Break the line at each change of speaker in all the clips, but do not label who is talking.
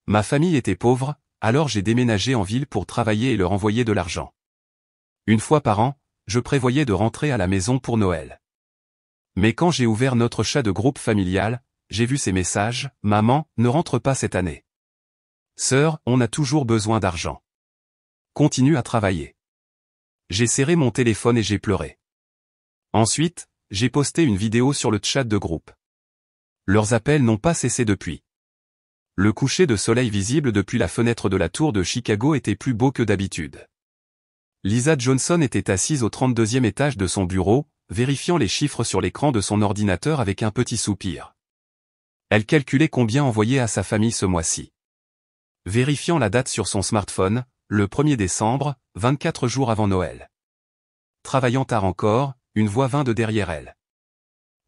Ma famille était pauvre, alors j'ai déménagé en ville pour travailler et leur envoyer de l'argent. Une fois par an, je prévoyais de rentrer à la maison pour Noël. Mais quand j'ai ouvert notre chat de groupe familial, j'ai vu ces messages, « Maman, ne rentre pas cette année. Sœur, on a toujours besoin d'argent. Continue à travailler. » J'ai serré mon téléphone et j'ai pleuré. Ensuite, j'ai posté une vidéo sur le chat de groupe. Leurs appels n'ont pas cessé depuis. Le coucher de soleil visible depuis la fenêtre de la tour de Chicago était plus beau que d'habitude. Lisa Johnson était assise au 32e étage de son bureau, vérifiant les chiffres sur l'écran de son ordinateur avec un petit soupir. Elle calculait combien envoyer à sa famille ce mois-ci. Vérifiant la date sur son smartphone, le 1er décembre, 24 jours avant Noël. Travaillant tard encore, une voix vint de derrière elle.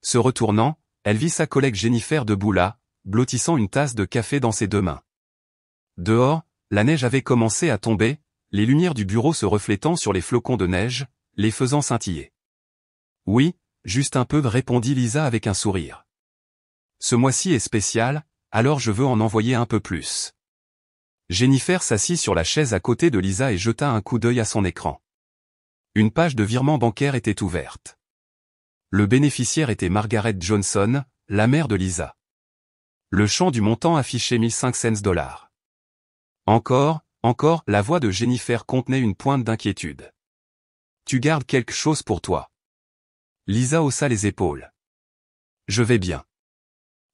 Se retournant, elle vit sa collègue Jennifer debout là, blottissant une tasse de café dans ses deux mains. Dehors, la neige avait commencé à tomber, les lumières du bureau se reflétant sur les flocons de neige, les faisant scintiller. « Oui, juste un peu » répondit Lisa avec un sourire. « Ce mois-ci est spécial, alors je veux en envoyer un peu plus. » Jennifer s'assit sur la chaise à côté de Lisa et jeta un coup d'œil à son écran. Une page de virement bancaire était ouverte. Le bénéficiaire était Margaret Johnson, la mère de Lisa. Le champ du montant affichait $1,500. Encore, la voix de Jennifer contenait une pointe d'inquiétude. « Tu gardes quelque chose pour toi. » Lisa haussa les épaules. « Je vais bien.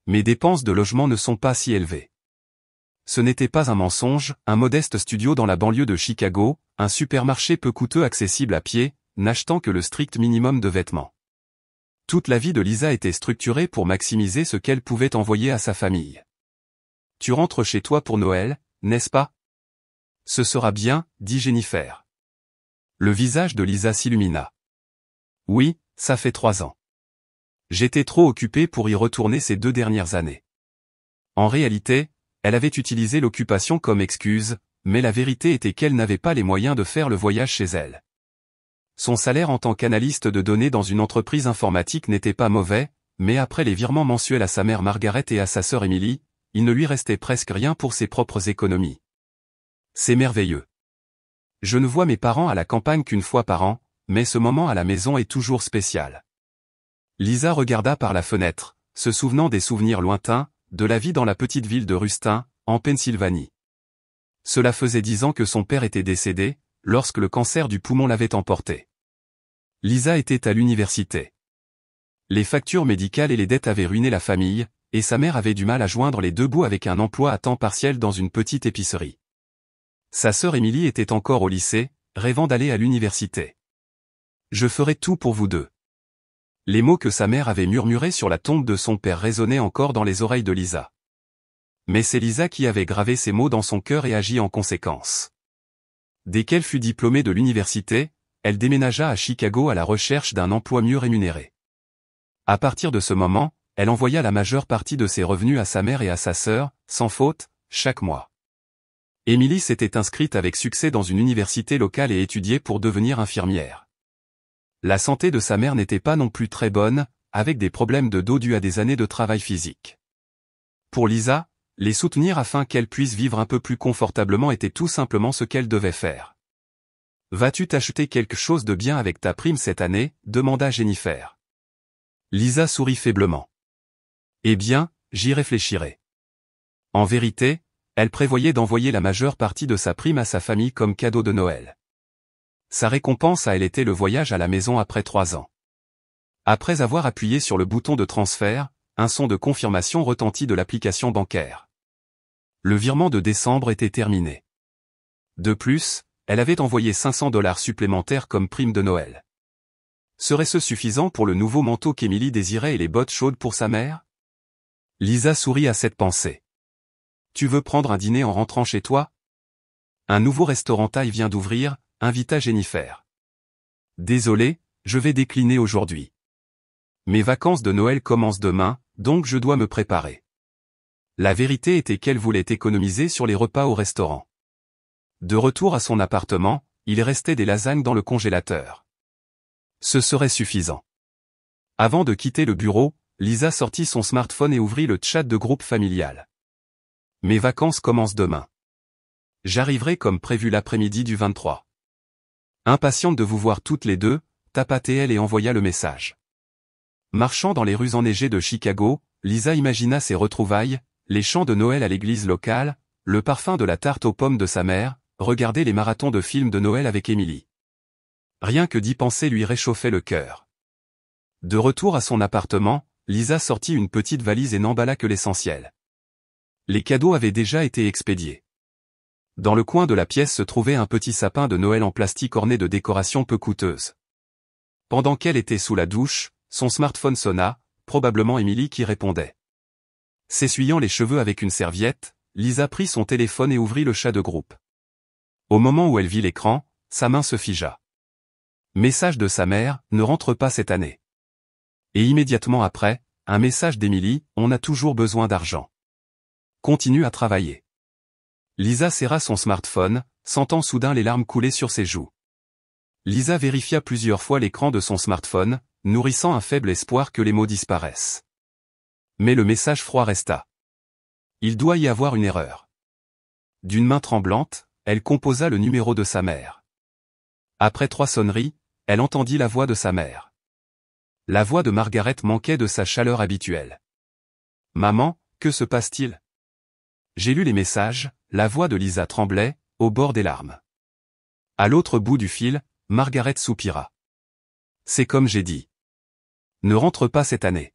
Mes dépenses de logement ne sont pas si élevées. » Ce n'était pas un mensonge, un modeste studio dans la banlieue de Chicago, un supermarché peu coûteux accessible à pied, n'achetant que le strict minimum de vêtements. Toute la vie de Lisa était structurée pour maximiser ce qu'elle pouvait envoyer à sa famille. « Tu rentres chez toi pour Noël, n'est-ce pas ? » « Ce sera bien, » dit Jennifer. Le visage de Lisa s'illumina. « Oui, ça fait 3 ans. J'étais trop occupée pour y retourner ces 2 dernières années. » En réalité, elle avait utilisé l'occupation comme excuse, mais la vérité était qu'elle n'avait pas les moyens de faire le voyage chez elle. Son salaire en tant qu'analyste de données dans une entreprise informatique n'était pas mauvais, mais après les virements mensuels à sa mère Margaret et à sa sœur Emily, il ne lui restait presque rien pour ses propres économies. C'est merveilleux. Je ne vois mes parents à la campagne qu'une fois par an, mais ce moment à la maison est toujours spécial. Lisa regarda par la fenêtre, se souvenant des souvenirs lointains, de la vie dans la petite ville de Rustin, en Pennsylvanie. Cela faisait 10 ans que son père était décédé, lorsque le cancer du poumon l'avait emporté. Lisa était à l'université. Les factures médicales et les dettes avaient ruiné la famille, et sa mère avait du mal à joindre les deux bouts avec un emploi à temps partiel dans une petite épicerie. Sa sœur Emily était encore au lycée, rêvant d'aller à l'université. « Je ferai tout pour vous deux. » Les mots que sa mère avait murmurés sur la tombe de son père résonnaient encore dans les oreilles de Lisa. Mais c'est Lisa qui avait gravé ces mots dans son cœur et agi en conséquence. Dès qu'elle fut diplômée de l'université, elle déménagea à Chicago à la recherche d'un emploi mieux rémunéré. À partir de ce moment, elle envoya la majeure partie de ses revenus à sa mère et à sa sœur, sans faute, chaque mois. Emily s'était inscrite avec succès dans une université locale et étudiait pour devenir infirmière. La santé de sa mère n'était pas non plus très bonne, avec des problèmes de dos dus à des années de travail physique. Pour Lisa, les soutenir afin qu'elle puisse vivre un peu plus confortablement était tout simplement ce qu'elle devait faire. « Vas-tu t'acheter quelque chose de bien avec ta prime cette année ?» demanda Jennifer. Lisa sourit faiblement. « Eh bien, j'y réfléchirai. » En vérité, elle prévoyait d'envoyer la majeure partie de sa prime à sa famille comme cadeau de Noël. Sa récompense à elle était le voyage à la maison après 3 ans. Après avoir appuyé sur le bouton de transfert, un son de confirmation retentit de l'application bancaire. Le virement de décembre était terminé. De plus, elle avait envoyé $500 supplémentaires comme prime de Noël. Serait-ce suffisant pour le nouveau manteau qu'Emily désirait et les bottes chaudes pour sa mère? Lisa sourit à cette pensée. « Tu veux prendre un dîner en rentrant chez toi? Un nouveau restaurant thaï vient d'ouvrir, invita Jennifer. Désolé, je vais décliner aujourd'hui. Mes vacances de Noël commencent demain, donc je dois me préparer. » La vérité était qu'elle voulait économiser sur les repas au restaurant. De retour à son appartement, il restait des lasagnes dans le congélateur. Ce serait suffisant. Avant de quitter le bureau, Lisa sortit son smartphone et ouvrit le chat de groupe familial. Mes vacances commencent demain. J'arriverai comme prévu l'après-midi du 23. Impatiente de vous voir toutes les deux, tapa TL et envoya le message. Marchant dans les rues enneigées de Chicago, Lisa imagina ses retrouvailles, les chants de Noël à l'église locale, le parfum de la tarte aux pommes de sa mère, regarder les marathons de films de Noël avec Emily. Rien que d'y penser lui réchauffait le cœur. De retour à son appartement, Lisa sortit une petite valise et n'emballa que l'essentiel. Les cadeaux avaient déjà été expédiés. Dans le coin de la pièce se trouvait un petit sapin de Noël en plastique orné de décorations peu coûteuses. Pendant qu'elle était sous la douche, son smartphone sonna, probablement Emily qui répondait. S'essuyant les cheveux avec une serviette, Lisa prit son téléphone et ouvrit le chat de groupe. Au moment où elle vit l'écran, sa main se figea. Message de sa mère, ne rentre pas cette année. Et immédiatement après, un message d'Emily, on a toujours besoin d'argent. Continue à travailler. Lisa serra son smartphone, sentant soudain les larmes couler sur ses joues. Lisa vérifia plusieurs fois l'écran de son smartphone, nourrissant un faible espoir que les mots disparaissent. Mais le message froid resta. Il doit y avoir une erreur. D'une main tremblante, elle composa le numéro de sa mère. Après 3 sonneries, elle entendit la voix de sa mère. La voix de Margaret manquait de sa chaleur habituelle. « Maman, que se passe-t-il ? » J'ai lu les messages, la voix de Lisa tremblait, au bord des larmes. À l'autre bout du fil, Margaret soupira. C'est comme j'ai dit. Ne rentre pas cette année.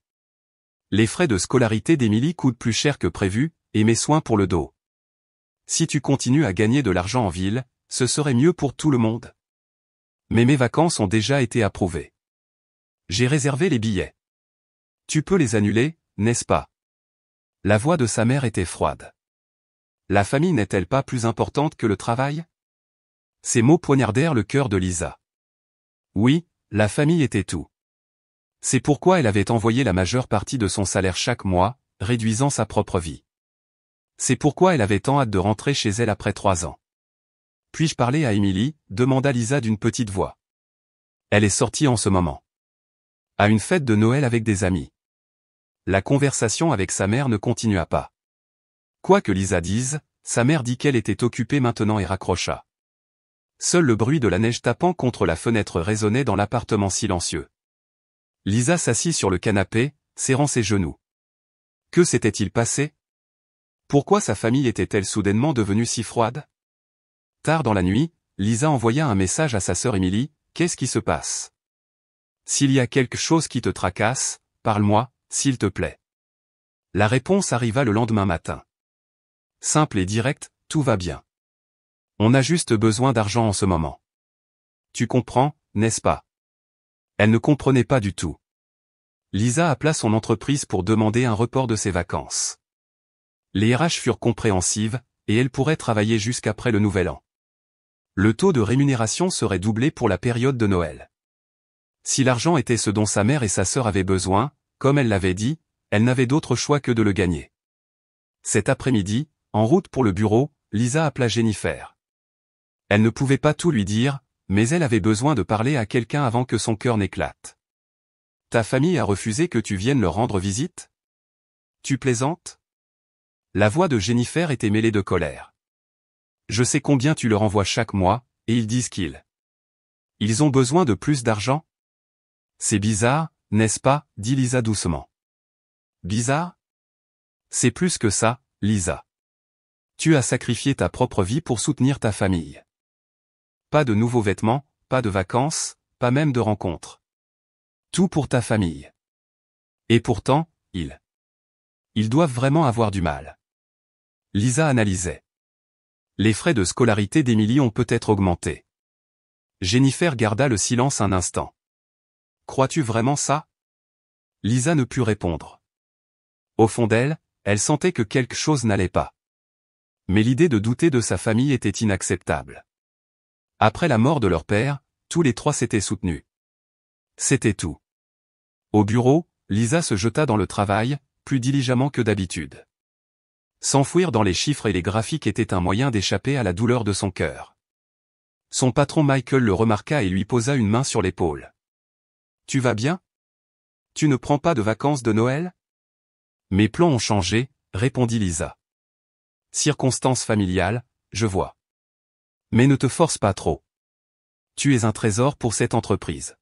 Les frais de scolarité d'Emily coûtent plus cher que prévu, et mes soins pour le dos. Si tu continues à gagner de l'argent en ville, ce serait mieux pour tout le monde. Mais mes vacances ont déjà été approuvées. J'ai réservé les billets. Tu peux les annuler, n'est-ce pas ? La voix de sa mère était froide. La famille n'est-elle pas plus importante que le travail ? Ces mots poignardèrent le cœur de Lisa. Oui, la famille était tout. C'est pourquoi elle avait envoyé la majeure partie de son salaire chaque mois, réduisant sa propre vie. C'est pourquoi elle avait tant hâte de rentrer chez elle après 3 ans. Puis-je parler à Emily ? Demanda Lisa d'une petite voix. Elle est sortie en ce moment. À une fête de Noël avec des amis. La conversation avec sa mère ne continua pas. Quoi que Lisa dise, sa mère dit qu'elle était occupée maintenant et raccrocha. Seul le bruit de la neige tapant contre la fenêtre résonnait dans l'appartement silencieux. Lisa s'assit sur le canapé, serrant ses genoux. Que s'était-il passé ? Pourquoi sa famille était-elle soudainement devenue si froide ? Tard dans la nuit, Lisa envoya un message à sa sœur Emily, « Qu'est-ce qui se passe ? S'il y a quelque chose qui te tracasse, parle-moi, s'il te plaît. » La réponse arriva le lendemain matin. Simple et direct, tout va bien. On a juste besoin d'argent en ce moment. Tu comprends, n'est-ce pas ? Elle ne comprenait pas du tout. Lisa appela son entreprise pour demander un report de ses vacances. Les RH furent compréhensives, et elle pourrait travailler jusqu'après le Nouvel An. Le taux de rémunération serait doublé pour la période de Noël. Si l'argent était ce dont sa mère et sa sœur avaient besoin, comme elle l'avait dit, elle n'avait d'autre choix que de le gagner. Cet après-midi, en route pour le bureau, Lisa appela Jennifer. Elle ne pouvait pas tout lui dire, mais elle avait besoin de parler à quelqu'un avant que son cœur n'éclate. « Ta famille a refusé que tu viennes leur rendre visite ? Tu plaisantes ? » La voix de Jennifer était mêlée de colère. « Je sais combien tu leur envoies chaque mois, et ils disent ils ont besoin de plus d'argent ? C'est bizarre, n'est-ce pas ? Dit Lisa doucement. Bizarre ? C'est plus que ça, Lisa. Tu as sacrifié ta propre vie pour soutenir ta famille. Pas de nouveaux vêtements, pas de vacances, pas même de rencontres. Tout pour ta famille. Et pourtant, ils doivent vraiment avoir du mal. Lisa analysait. Les frais de scolarité d'Emily ont peut-être augmenté. Jennifer garda le silence un instant. Crois-tu vraiment ça ? Lisa ne put répondre. Au fond d'elle, elle sentait que quelque chose n'allait pas. Mais l'idée de douter de sa famille était inacceptable. Après la mort de leur père, tous les 3 s'étaient soutenus. C'était tout. Au bureau, Lisa se jeta dans le travail, plus diligemment que d'habitude. S'enfouir dans les chiffres et les graphiques était un moyen d'échapper à la douleur de son cœur. Son patron Michael le remarqua et lui posa une main sur l'épaule. « Tu vas bien ? Tu ne prends pas de vacances de Noël ? » Mes plans ont changé, répondit Lisa. Circonstances familiales, je vois. Mais ne te force pas trop. Tu es un trésor pour cette entreprise.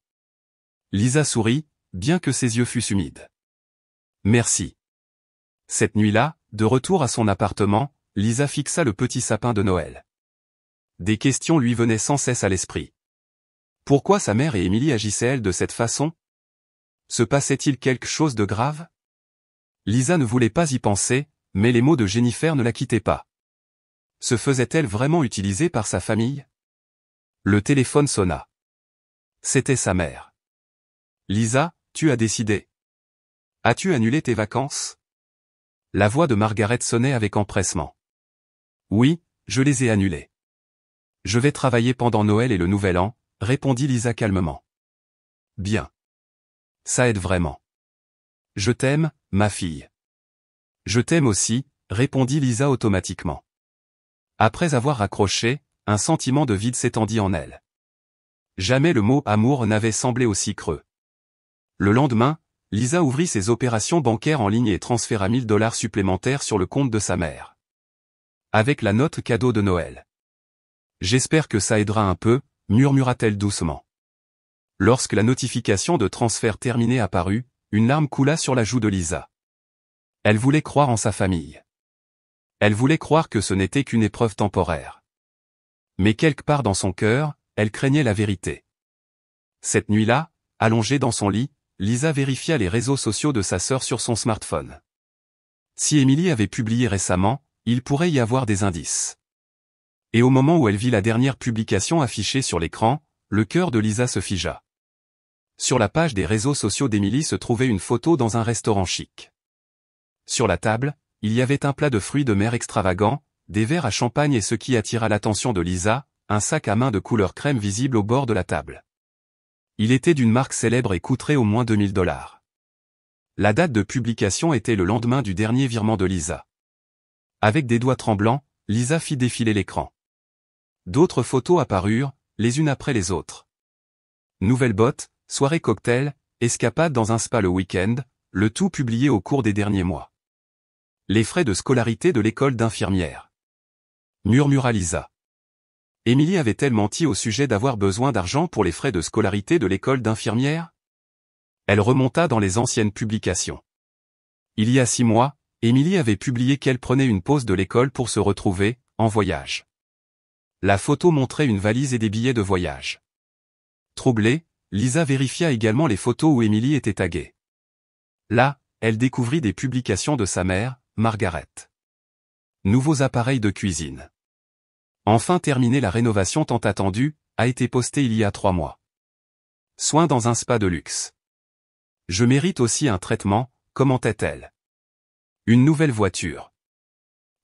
Lisa sourit, bien que ses yeux fussent humides. Merci. Cette nuit-là, de retour à son appartement, Lisa fixa le petit sapin de Noël. Des questions lui venaient sans cesse à l'esprit. Pourquoi sa mère et Émilie agissaient-elles de cette façon? Se passait-il quelque chose de grave? Lisa ne voulait pas y penser, mais les mots de Jennifer ne la quittaient pas. Se faisait-elle vraiment utiliser par sa famille? Le téléphone sonna. C'était sa mère. Lisa, tu as décidé. As-tu annulé tes vacances? La voix de Margaret sonnait avec empressement. Oui, je les ai annulées. Je vais travailler pendant Noël et le Nouvel An, répondit Lisa calmement. Bien. Ça aide vraiment. Je t'aime, ma fille. Je t'aime aussi, répondit Lisa automatiquement. Après avoir raccroché, un sentiment de vide s'étendit en elle. Jamais le mot amour n'avait semblé aussi creux. Le lendemain, Lisa ouvrit ses opérations bancaires en ligne et transféra $1000 supplémentaires sur le compte de sa mère. Avec la note cadeau de Noël. J'espère que ça aidera un peu, murmura-t-elle doucement. Lorsque la notification de transfert terminée apparut, une larme coula sur la joue de Lisa. Elle voulait croire en sa famille. Elle voulait croire que ce n'était qu'une épreuve temporaire. Mais quelque part dans son cœur, elle craignait la vérité. Cette nuit-là, allongée dans son lit, Lisa vérifia les réseaux sociaux de sa sœur sur son smartphone. Si Émilie avait publié récemment, il pourrait y avoir des indices. Et au moment où elle vit la dernière publication affichée sur l'écran, le cœur de Lisa se figea. Sur la page des réseaux sociaux d'Émilie se trouvait une photo dans un restaurant chic. Sur la table, il y avait un plat de fruits de mer extravagant, des verres à champagne et ce qui attira l'attention de Lisa, un sac à main de couleur crème visible au bord de la table. Il était d'une marque célèbre et coûterait au moins $2000. La date de publication était le lendemain du dernier virement de Lisa. Avec des doigts tremblants, Lisa fit défiler l'écran. D'autres photos apparurent, les unes après les autres. Nouvelles bottes, soirée cocktail, escapade dans un spa le week-end, le tout publié au cours des derniers mois. Les frais de scolarité de l'école d'infirmière. Murmura Lisa. Émilie avait-elle menti au sujet d'avoir besoin d'argent pour les frais de scolarité de l'école d'infirmière? Elle remonta dans les anciennes publications. Il y a 6 mois, Émilie avait publié qu'elle prenait une pause de l'école pour se retrouver, en voyage. La photo montrait une valise et des billets de voyage. Troublée, Lisa vérifia également les photos où Émilie était taguée. Là, elle découvrit des publications de sa mère, Margaret. Nouveaux appareils de cuisine. Enfin terminée la rénovation tant attendue, a été postée il y a 3 mois. Soins dans un spa de luxe. Je mérite aussi un traitement, commentait-elle. Une nouvelle voiture.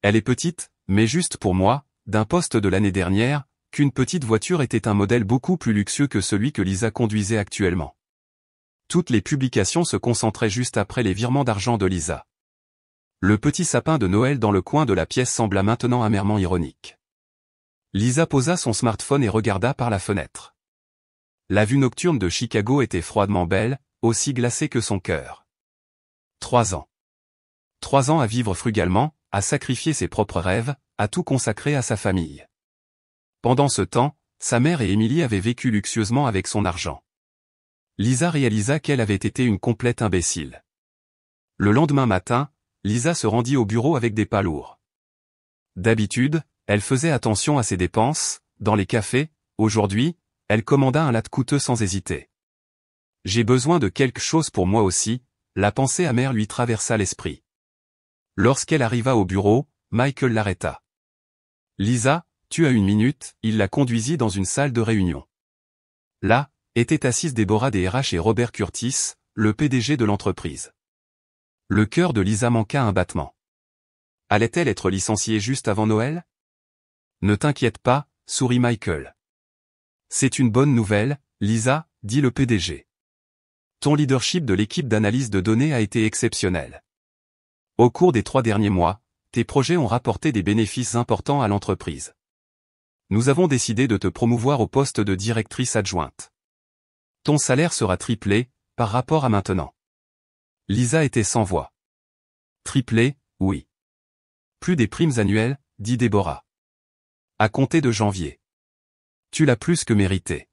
Elle est petite, mais juste pour moi, d'un poste de l'année dernière, qu'une petite voiture était un modèle beaucoup plus luxueux que celui que Lisa conduisait actuellement. Toutes les publications se concentraient juste après les virements d'argent de Lisa. Le petit sapin de Noël dans le coin de la pièce sembla maintenant amèrement ironique. Lisa posa son smartphone et regarda par la fenêtre. La vue nocturne de Chicago était froidement belle, aussi glacée que son cœur. 3 ans. 3 ans à vivre frugalement, à sacrifier ses propres rêves, à tout consacrer à sa famille. Pendant ce temps, sa mère et Émilie avaient vécu luxueusement avec son argent. Lisa réalisa qu'elle avait été une complète imbécile. Le lendemain matin, Lisa se rendit au bureau avec des pas lourds. D'habitude, elle faisait attention à ses dépenses, dans les cafés. Aujourd'hui, elle commanda un latte coûteux sans hésiter. J'ai besoin de quelque chose pour moi aussi, la pensée amère lui traversa l'esprit. Lorsqu'elle arriva au bureau, Michael l'arrêta. Lisa, tu as 1 minute, il la conduisit dans une salle de réunion. Là, étaient assises Deborah des RH et Robert Curtis, le PDG de l'entreprise. Le cœur de Lisa manqua un battement. Allait-elle être licenciée juste avant Noël? Ne t'inquiète pas, sourit Michael. C'est une bonne nouvelle, Lisa, dit le PDG. Ton leadership de l'équipe d'analyse de données a été exceptionnel. Au cours des 3 derniers mois, tes projets ont rapporté des bénéfices importants à l'entreprise. Nous avons décidé de te promouvoir au poste de directrice adjointe. Ton salaire sera triplé, par rapport à maintenant. Lisa était sans voix. Triplé, oui. Plus des primes annuelles, dit Déborah. À compter de janvier. Tu l'as plus que mérité.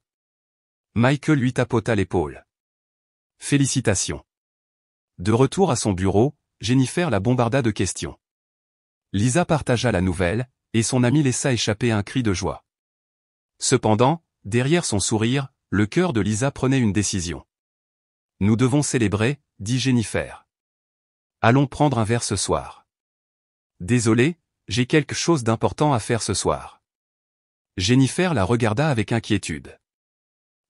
Michael lui tapota l'épaule. Félicitations. De retour à son bureau, Jennifer la bombarda de questions. Lisa partagea la nouvelle, et son amie laissa échapper un cri de joie. Cependant, derrière son sourire, le cœur de Lisa prenait une décision. Nous devons célébrer, dit Jennifer. Allons prendre un verre ce soir. Désolé, j'ai quelque chose d'important à faire ce soir. Jennifer la regarda avec inquiétude.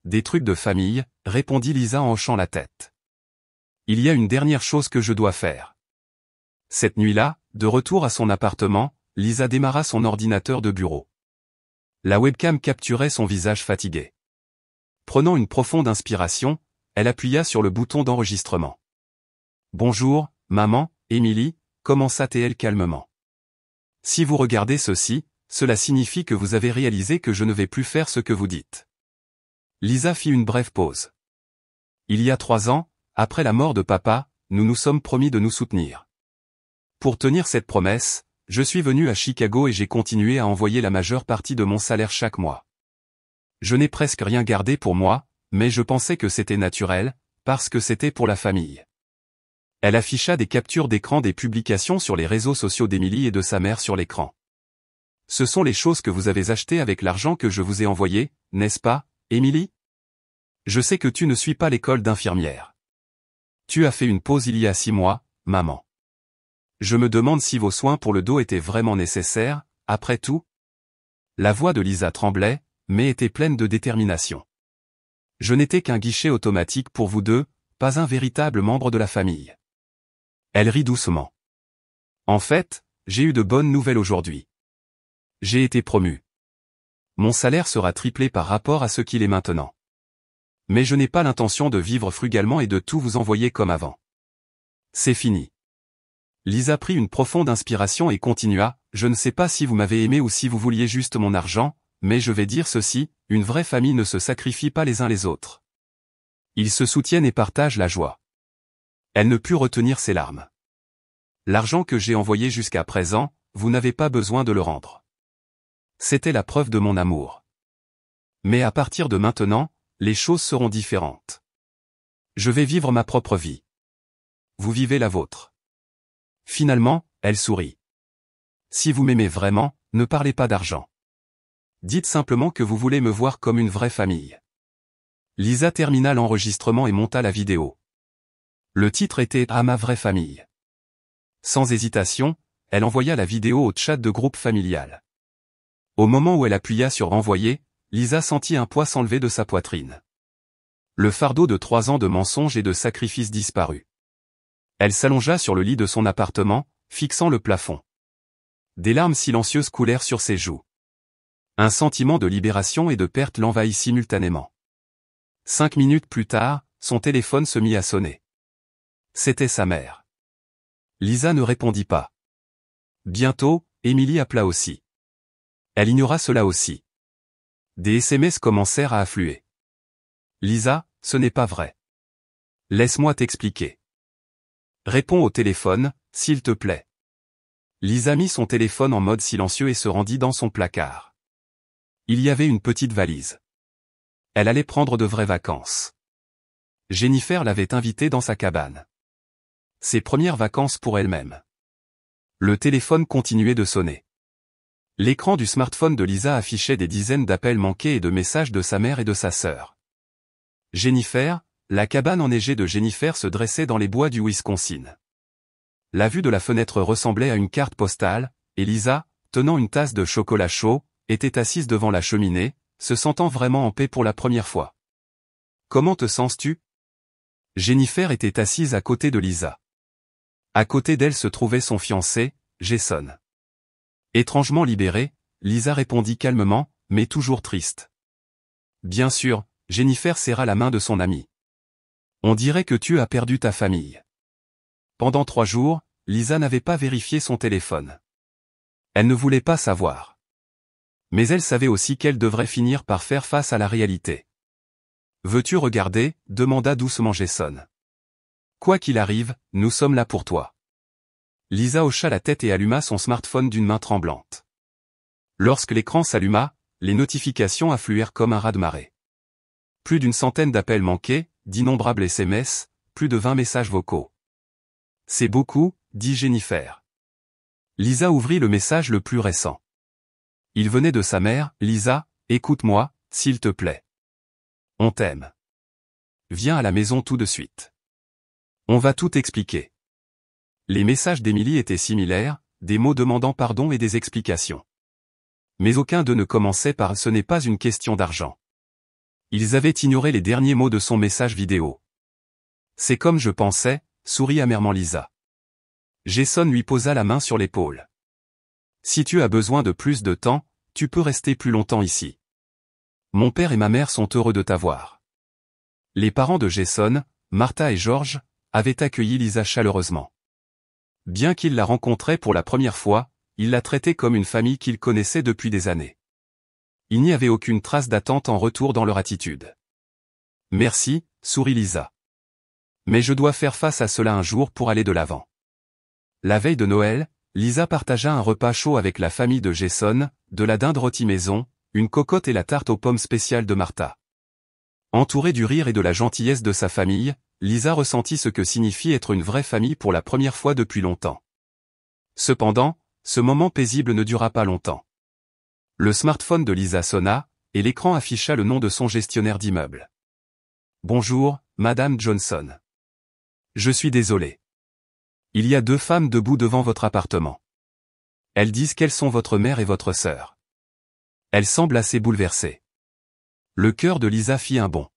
Des trucs de famille, répondit Lisa en hochant la tête. Il y a une dernière chose que je dois faire. Cette nuit-là, de retour à son appartement, Lisa démarra son ordinateur de bureau. La webcam capturait son visage fatigué. Prenant une profonde inspiration, elle appuya sur le bouton d'enregistrement. « Bonjour, maman, Emily », commença-t-elle calmement. « Si vous regardez ceci, cela signifie que vous avez réalisé que je ne vais plus faire ce que vous dites. » Lisa fit une brève pause. « Il y a 3 ans, après la mort de papa, nous nous sommes promis de nous soutenir. Pour tenir cette promesse, je suis venu à Chicago et j'ai continué à envoyer la majeure partie de mon salaire chaque mois. Je n'ai presque rien gardé pour moi, mais je pensais que c'était naturel, parce que c'était pour la famille. » Elle afficha des captures d'écran des publications sur les réseaux sociaux d'Emily et de sa mère sur l'écran. « Ce sont les choses que vous avez achetées avec l'argent que je vous ai envoyé, n'est-ce pas, Emily? Je sais que tu ne suis pas l'école d'infirmière. Tu as fait une pause il y a 6 mois, maman. Je me demande si vos soins pour le dos étaient vraiment nécessaires, après tout. » La voix de Lisa tremblait, mais était pleine de détermination. « Je n'étais qu'un guichet automatique pour vous deux, pas un véritable membre de la famille. » Elle rit doucement. « En fait, j'ai eu de bonnes nouvelles aujourd'hui. J'ai été promue. Mon salaire sera triplé par rapport à ce qu'il est maintenant. Mais je n'ai pas l'intention de vivre frugalement et de tout vous envoyer comme avant. C'est fini. » Lisa prit une profonde inspiration et continua, « Je ne sais pas si vous m'avez aimé ou si vous vouliez juste mon argent, mais je vais dire ceci, une vraie famille ne se sacrifie pas les uns les autres. Ils se soutiennent et partagent la joie. » Elle ne put retenir ses larmes. « L'argent que j'ai envoyé jusqu'à présent, vous n'avez pas besoin de le rendre. C'était la preuve de mon amour. Mais à partir de maintenant, les choses seront différentes. Je vais vivre ma propre vie. Vous vivez la vôtre. » Finalement, elle sourit. « Si vous m'aimez vraiment, ne parlez pas d'argent. Dites simplement que vous voulez me voir comme une vraie famille. » Lisa termina l'enregistrement et monta la vidéo. Le titre était « À ma vraie famille ». Sans hésitation, elle envoya la vidéo au chat de groupe familial. Au moment où elle appuya sur « Envoyer », Lisa sentit un poids s'enlever de sa poitrine. Le fardeau de 3 ans de mensonges et de sacrifices disparut. Elle s'allongea sur le lit de son appartement, fixant le plafond. Des larmes silencieuses coulèrent sur ses joues. Un sentiment de libération et de perte l'envahit simultanément. 5 minutes plus tard, son téléphone se mit à sonner. C'était sa mère. Lisa ne répondit pas. Bientôt, Emily appela aussi. Elle ignora cela aussi. Des SMS commencèrent à affluer. Lisa, ce n'est pas vrai. Laisse-moi t'expliquer. Réponds au téléphone, s'il te plaît. Lisa mit son téléphone en mode silencieux et se rendit dans son placard. Il y avait une petite valise. Elle allait prendre de vraies vacances. Jennifer l'avait invitée dans sa cabane. Ses premières vacances pour elle-même. Le téléphone continuait de sonner. L'écran du smartphone de Lisa affichait des dizaines d'appels manqués et de messages de sa mère et de sa sœur. Jennifer, la cabane enneigée de Jennifer se dressait dans les bois du Wisconsin. La vue de la fenêtre ressemblait à une carte postale, et Lisa, tenant une tasse de chocolat chaud, était assise devant la cheminée, se sentant vraiment en paix pour la première fois. « Comment te sens-tu » Jennifer était assise à côté de Lisa. À côté d'elle se trouvait son fiancé, Jason. Étrangement libérée, Lisa répondit calmement, mais toujours triste. Bien sûr, Jennifer serra la main de son amie. On dirait que tu as perdu ta famille. Pendant 3 jours, Lisa n'avait pas vérifié son téléphone. Elle ne voulait pas savoir. Mais elle savait aussi qu'elle devrait finir par faire face à la réalité. Veux-tu regarder ? Demanda doucement Jason. Quoi qu'il arrive, nous sommes là pour toi. Lisa hocha la tête et alluma son smartphone d'une main tremblante. Lorsque l'écran s'alluma, les notifications affluèrent comme un raz-de-marée. Plus d'une centaine d'appels manqués, d'innombrables SMS, plus de 20 messages vocaux. C'est beaucoup, dit Jennifer. Lisa ouvrit le message le plus récent. Il venait de sa mère. Lisa, écoute-moi, s'il te plaît. On t'aime. Viens à la maison tout de suite. On va tout expliquer. Les messages d'Emily étaient similaires, des mots demandant pardon et des explications. Mais aucun d'eux ne commençait par « ce n'est pas une question d'argent ». Ils avaient ignoré les derniers mots de son message vidéo. C'est comme je pensais, sourit amèrement Lisa. Jason lui posa la main sur l'épaule. Si tu as besoin de plus de temps, tu peux rester plus longtemps ici. Mon père et ma mère sont heureux de t'avoir. Les parents de Jason, Martha et George, avaient accueilli Lisa chaleureusement. Bien qu'il la rencontrait pour la première fois, il la traitait comme une famille qu'il connaissait depuis des années. Il n'y avait aucune trace d'attente en retour dans leur attitude. Merci, sourit Lisa. Mais je dois faire face à cela un jour pour aller de l'avant. La veille de Noël, Lisa partagea un repas chaud avec la famille de Jason, de la dinde rôtie maison, une cocotte et la tarte aux pommes spéciale de Martha. Entourée du rire et de la gentillesse de sa famille, Lisa ressentit ce que signifie être une vraie famille pour la première fois depuis longtemps. Cependant, ce moment paisible ne dura pas longtemps. Le smartphone de Lisa sonna, et l'écran afficha le nom de son gestionnaire d'immeuble. Bonjour, Madame Johnson. Je suis désolé. Il y a 2 femmes debout devant votre appartement. Elles disent qu'elles sont votre mère et votre sœur. Elles semblent assez bouleversées. Le cœur de Lisa fit un bond.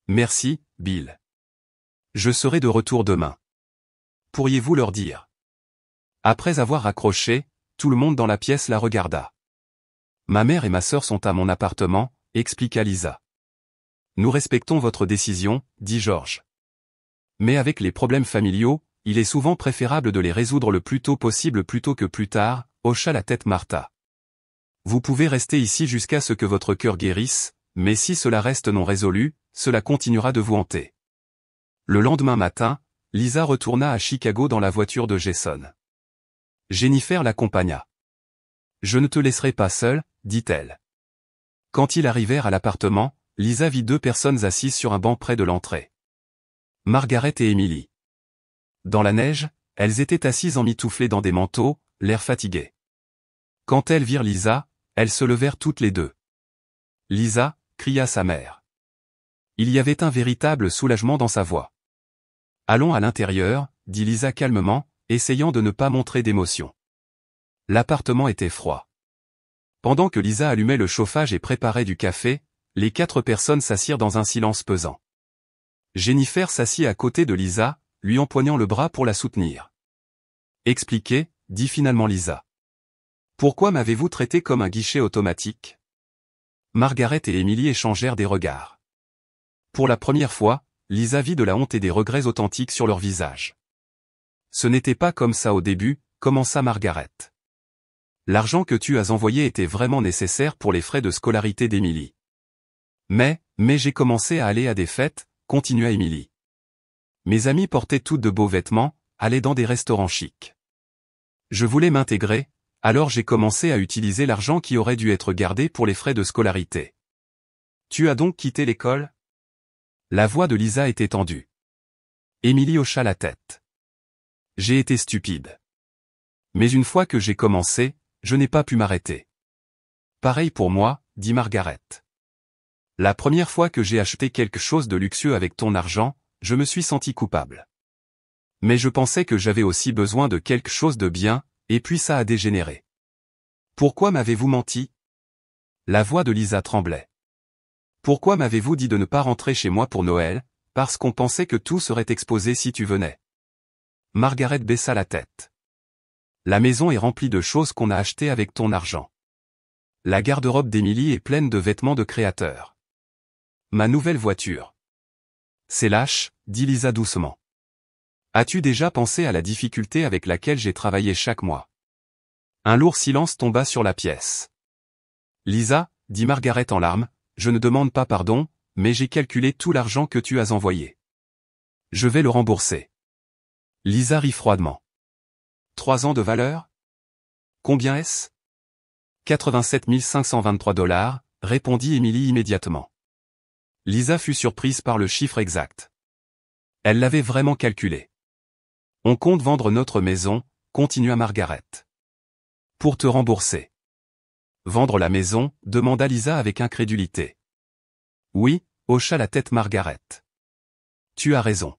Merci, Bill. Je serai de retour demain. Pourriez-vous leur dire? Après avoir raccroché, tout le monde dans la pièce la regarda. Ma mère et ma sœur sont à mon appartement, expliqua Lisa. Nous respectons votre décision, dit George. Mais avec les problèmes familiaux, il est souvent préférable de les résoudre le plus tôt possible plutôt que plus tard, hocha la tête Martha. Vous pouvez rester ici jusqu'à ce que votre cœur guérisse, mais si cela reste non résolu, cela continuera de vous hanter. Le lendemain matin, Lisa retourna à Chicago dans la voiture de Jason. Jennifer l'accompagna. Je ne te laisserai pas seule, dit-elle. Quand ils arrivèrent à l'appartement, Lisa vit 2 personnes assises sur un banc près de l'entrée. Margaret et Emily. Dans la neige, elles étaient assises emmitouflées dans des manteaux, l'air fatigué. Quand elles virent Lisa, elles se levèrent toutes les 2. Lisa, cria sa mère. Il y avait un véritable soulagement dans sa voix. Allons à l'intérieur, dit Lisa calmement, essayant de ne pas montrer d'émotion. L'appartement était froid. Pendant que Lisa allumait le chauffage et préparait du café, les 4 personnes s'assirent dans un silence pesant. Jennifer s'assit à côté de Lisa, lui empoignant le bras pour la soutenir. Expliquez, dit finalement Lisa. Pourquoi m'avez-vous traité comme un guichet automatique? Margaret et Emily échangèrent des regards. Pour la première fois, Lisa vit de la honte et des regrets authentiques sur leur visage. Ce n'était pas comme ça au début, commença Margaret. L'argent que tu as envoyé était vraiment nécessaire pour les frais de scolarité d'Emily. Mais j'ai commencé à aller à des fêtes, continua Emily. Mes amis portaient toutes de beaux vêtements, allaient dans des restaurants chics. Je voulais m'intégrer, alors j'ai commencé à utiliser l'argent qui aurait dû être gardé pour les frais de scolarité. Tu as donc quitté l'école? La voix de Lisa était tendue. Emily hocha la tête. J'ai été stupide. Mais une fois que j'ai commencé, je n'ai pas pu m'arrêter. Pareil pour moi, dit Margaret. La première fois que j'ai acheté quelque chose de luxueux avec ton argent, je me suis senti coupable. Mais je pensais que j'avais aussi besoin de quelque chose de bien, et puis ça a dégénéré. Pourquoi m'avez-vous menti? La voix de Lisa tremblait. Pourquoi m'avez-vous dit de ne pas rentrer chez moi pour Noël, parce qu'on pensait que tout serait exposé si tu venais? Margaret baissa la tête. La maison est remplie de choses qu'on a achetées avec ton argent. La garde-robe d'Emily est pleine de vêtements de créateurs. Ma nouvelle voiture. C'est lâche, dit Lisa doucement. As-tu déjà pensé à la difficulté avec laquelle j'ai travaillé chaque mois? Un lourd silence tomba sur la pièce. Lisa, dit Margaret en larmes, je ne demande pas pardon, mais j'ai calculé tout l'argent que tu as envoyé. Je vais le rembourser. Lisa rit froidement. 3 ans de valeur? Combien est-ce? 87 523 $, répondit Emily immédiatement. Lisa fut surprise par le chiffre exact. Elle l'avait vraiment calculé. On compte vendre notre maison, continua Margaret. Pour te rembourser. Vendre la maison, demanda Lisa avec incrédulité. Oui, hocha la tête Margaret. Tu as raison.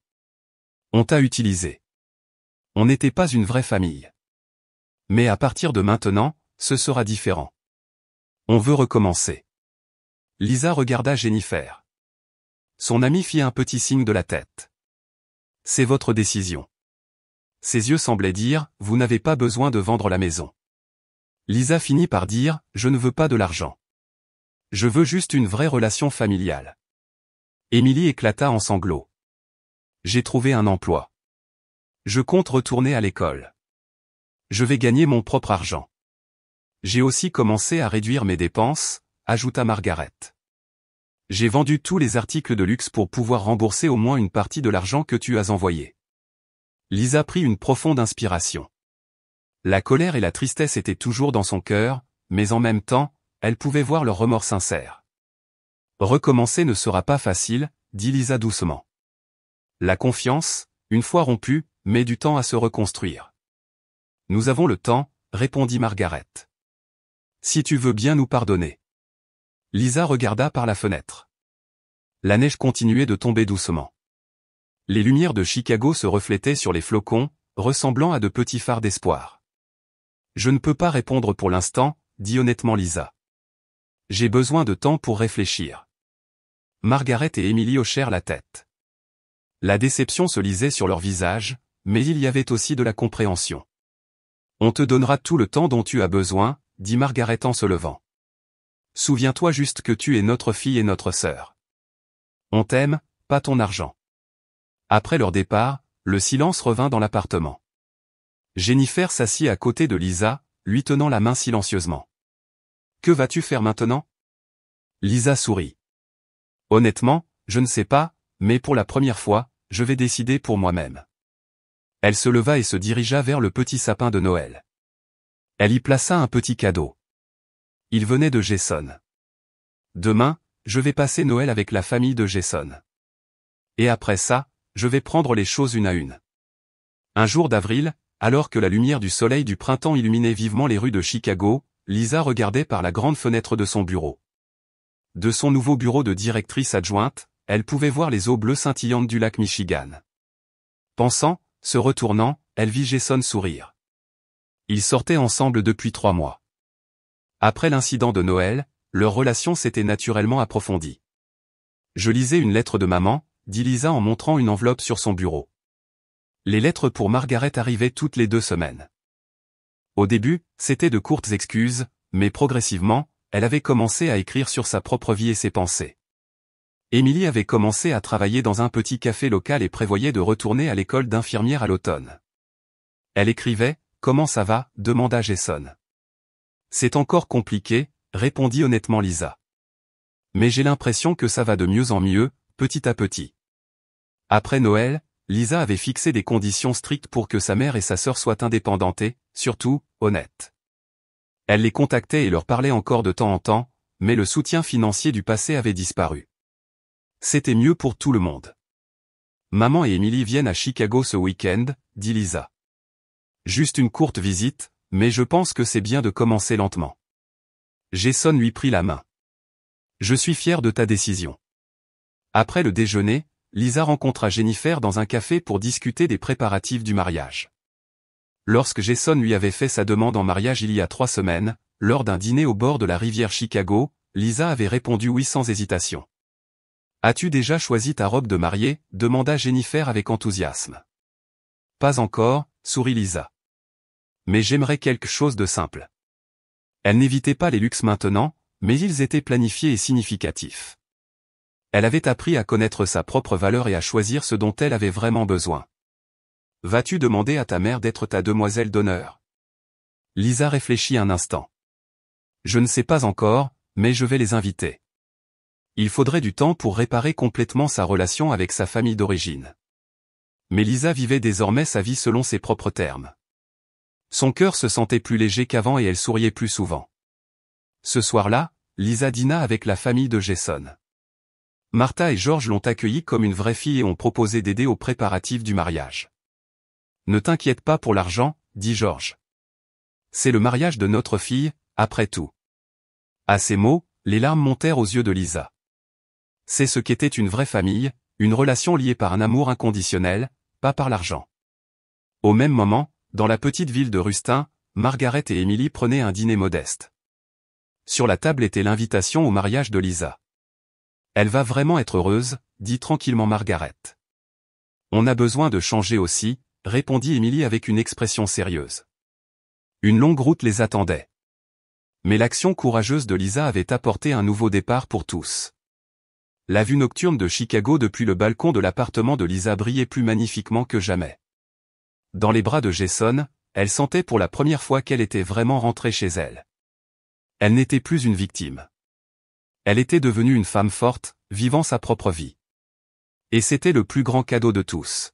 On t'a utilisé. On n'était pas une vraie famille. Mais à partir de maintenant, ce sera différent. On veut recommencer. Lisa regarda Jennifer. Son amie fit un petit signe de la tête. C'est votre décision. Ses yeux semblaient dire, vous n'avez pas besoin de vendre la maison. Lisa finit par dire, je ne veux pas de l'argent. Je veux juste une vraie relation familiale. Emily éclata en sanglots. J'ai trouvé un emploi. Je compte retourner à l'école. Je vais gagner mon propre argent. J'ai aussi commencé à réduire mes dépenses, ajouta Margaret. J'ai vendu tous les articles de luxe pour pouvoir rembourser au moins une partie de l'argent que tu as envoyé. Lisa prit une profonde inspiration. La colère et la tristesse étaient toujours dans son cœur, mais en même temps, elle pouvait voir leur remords sincère. Recommencer ne sera pas facile, dit Lisa doucement. La confiance, une fois rompue, met du temps à se reconstruire. Nous avons le temps, répondit Margaret. Si tu veux bien nous pardonner. Lisa regarda par la fenêtre. La neige continuait de tomber doucement. Les lumières de Chicago se reflétaient sur les flocons, ressemblant à de petits phares d'espoir. Je ne peux pas répondre pour l'instant, dit honnêtement Lisa. J'ai besoin de temps pour réfléchir. Margaret et Emily hochèrent la tête. La déception se lisait sur leurs visages, mais il y avait aussi de la compréhension. On te donnera tout le temps dont tu as besoin, dit Margaret en se levant. Souviens-toi juste que tu es notre fille et notre sœur. On t'aime, pas ton argent. Après leur départ, le silence revint dans l'appartement. Jennifer s'assit à côté de Lisa, lui tenant la main silencieusement. Que vas-tu faire maintenant? Lisa sourit. Honnêtement, je ne sais pas, mais pour la première fois, je vais décider pour moi-même. Elle se leva et se dirigea vers le petit sapin de Noël. Elle y plaça un petit cadeau. Il venait de Jason. Demain, je vais passer Noël avec la famille de Jason. Et après ça, je vais prendre les choses une à une. Un jour d'avril, alors que la lumière du soleil du printemps illuminait vivement les rues de Chicago, Lisa regardait par la grande fenêtre de son bureau. De son nouveau bureau de directrice adjointe, elle pouvait voir les eaux bleues scintillantes du lac Michigan. Pensant, se retournant, elle vit Jason sourire. Ils sortaient ensemble depuis 3 mois. Après l'incident de Noël, leur relation s'était naturellement approfondie. Je lisais une lettre de maman, dit Lisa en montrant une enveloppe sur son bureau. Les lettres pour Margaret arrivaient toutes les 2 semaines. Au début, c'était de courtes excuses, mais progressivement, elle avait commencé à écrire sur sa propre vie et ses pensées. Emily avait commencé à travailler dans un petit café local et prévoyait de retourner à l'école d'infirmière à l'automne. Elle écrivait, « Comment ça va ?» demanda Jason. « C'est encore compliqué », répondit honnêtement Lisa. « Mais j'ai l'impression que ça va de mieux en mieux, petit à petit. » Après Noël, Lisa avait fixé des conditions strictes pour que sa mère et sa sœur soient indépendantes et, surtout, honnêtes. Elle les contactait et leur parlait encore de temps en temps, mais le soutien financier du passé avait disparu. C'était mieux pour tout le monde. Maman et Emily viennent à Chicago ce week-end, dit Lisa. Juste une courte visite, mais je pense que c'est bien de commencer lentement. Jason lui prit la main. Je suis fier de ta décision. Après le déjeuner, Lisa rencontra Jennifer dans un café pour discuter des préparatifs du mariage. Lorsque Jason lui avait fait sa demande en mariage il y a 3 semaines, lors d'un dîner au bord de la rivière Chicago, Lisa avait répondu oui sans hésitation. « As-tu déjà choisi ta robe de mariée ?» demanda Jennifer avec enthousiasme. « Pas encore », sourit Lisa. « Mais j'aimerais quelque chose de simple. » Elle n'évitait pas les luxes maintenant, mais ils étaient planifiés et significatifs. Elle avait appris à connaître sa propre valeur et à choisir ce dont elle avait vraiment besoin. « Vas-tu demander à ta mère d'être ta demoiselle d'honneur ?» Lisa réfléchit un instant. « Je ne sais pas encore, mais je vais les inviter. » Il faudrait du temps pour réparer complètement sa relation avec sa famille d'origine. Mais Lisa vivait désormais sa vie selon ses propres termes. Son cœur se sentait plus léger qu'avant et elle souriait plus souvent. Ce soir-là, Lisa dîna avec la famille de Jason. Martha et George l'ont accueillie comme une vraie fille et ont proposé d'aider aux préparatifs du mariage. Ne t'inquiète pas pour l'argent, dit George. C'est le mariage de notre fille, après tout. À ces mots, les larmes montèrent aux yeux de Lisa. C'est ce qu'était une vraie famille, une relation liée par un amour inconditionnel, pas par l'argent. Au même moment, dans la petite ville de Rustin, Margaret et Emily prenaient un dîner modeste. Sur la table était l'invitation au mariage de Lisa. Elle va vraiment être heureuse, dit tranquillement Margaret. On a besoin de changer aussi, répondit Emily avec une expression sérieuse. Une longue route les attendait. Mais l'action courageuse de Lisa avait apporté un nouveau départ pour tous. La vue nocturne de Chicago depuis le balcon de l'appartement de Lisa brillait plus magnifiquement que jamais. Dans les bras de Jason, elle sentait pour la première fois qu'elle était vraiment rentrée chez elle. Elle n'était plus une victime. Elle était devenue une femme forte, vivant sa propre vie. Et c'était le plus grand cadeau de tous.